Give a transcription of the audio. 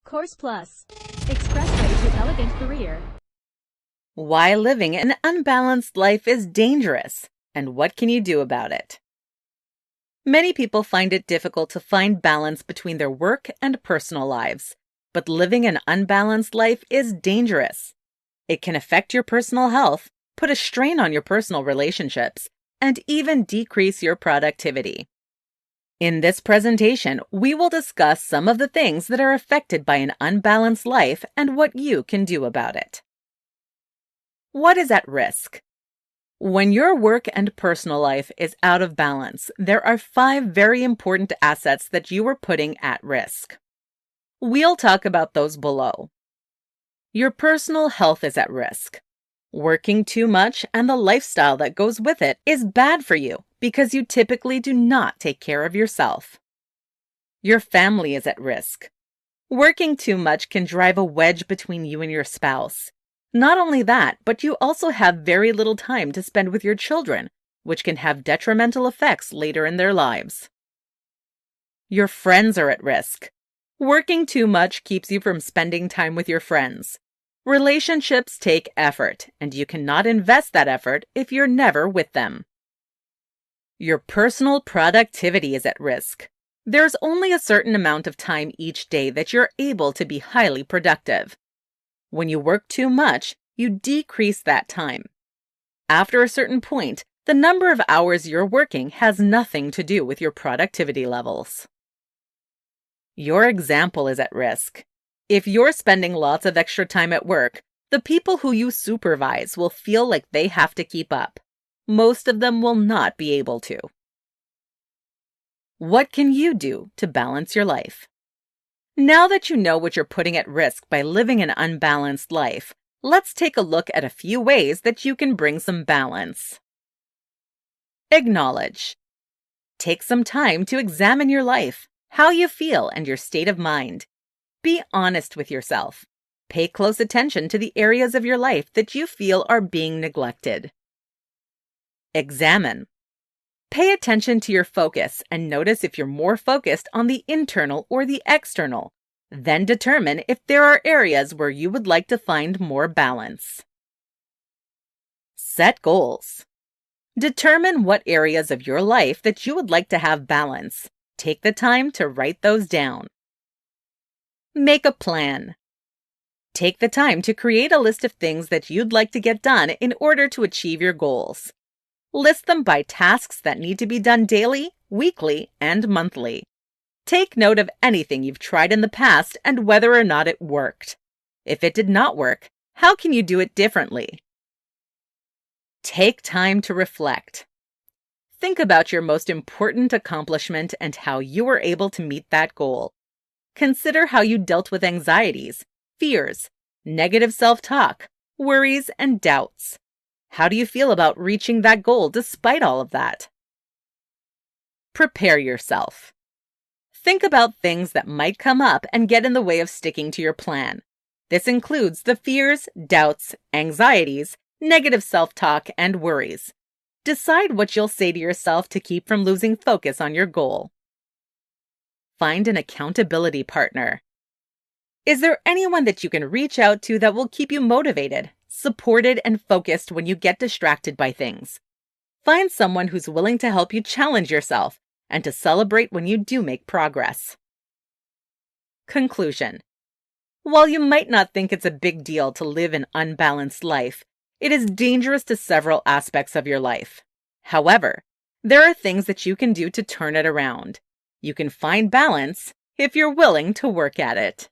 Course Plus. Expressway to elegant career. Why living an unbalanced life is dangerous, and what can you do about it? Many people find it difficult to find balance between their work and personal lives, but living an unbalanced life is dangerous. It can affect your personal health, put a strain on your personal relationships, and even decrease your productivity. In this presentation, we will discuss some of the things that are affected by an unbalanced life and what you can do about it. What is at risk? When your work and personal life is out of balance, there are 5 very important assets that you are putting at risk. We'll talk about those below. Your personal health is at risk. Working too much and the lifestyle that goes with it is bad for you because you typically do not take care of yourself. Your family is at risk. Working too much can drive a wedge between you and your spouse. Not only that, but you also have very little time to spend with your children, which can have detrimental effects later in their lives. Your friends are at risk. Working too much keeps you from spending time with your friends. Relationships take effort, and you cannot invest that effort if you're never with them. Your personal productivity is at risk. There's only a certain amount of time each day that you're able to be highly productive. When you work too much, you decrease that time. After a certain point, the number of hours you're working has nothing to do with your productivity levels. Your example is at risk. If you're spending lots of extra time at work, the people who you supervise will feel like they have to keep up. Most of them will not be able to. What can you do to balance your life? Now that you know what you're putting at risk by living an unbalanced life, let's take a look at a few ways that you can bring some balance. Acknowledge. Take some time to examine your life, how you feel, and your state of mind. Be honest with yourself. Pay close attention to the areas of your life that you feel are being neglected. Examine. Pay attention to your focus and notice if you're more focused on the internal or the external. Then determine if there are areas where you would like to find more balance. Set goals. Determine what areas of your life that you would like to have balance. Take the time to write those down. Make a plan. Take the time to create a list of things that you'd like to get done in order to achieve your goals. List them by tasks that need to be done daily, weekly, and monthly. Take note of anything you've tried in the past and whether or not it worked. If it did not work, how can you do it differently? Take time to reflect. Think about your most important accomplishment and how you were able to meet that goal. Consider how you dealt with anxieties, fears, negative self-talk, worries, and doubts. How do you feel about reaching that goal despite all of that? Prepare yourself. Think about things that might come up and get in the way of sticking to your plan. This includes the fears, doubts, anxieties, negative self-talk, and worries. Decide what you'll say to yourself to keep from losing focus on your goal. Find an accountability partner. Is there anyone that you can reach out to that will keep you motivated, supported, and focused when you get distracted by things? Find someone who's willing to help you challenge yourself and to celebrate when you do make progress. Conclusion. While you might not think it's a big deal to live an unbalanced life, it is dangerous to several aspects of your life. However, there are things that you can do to turn it around. You can find balance if you're willing to work at it.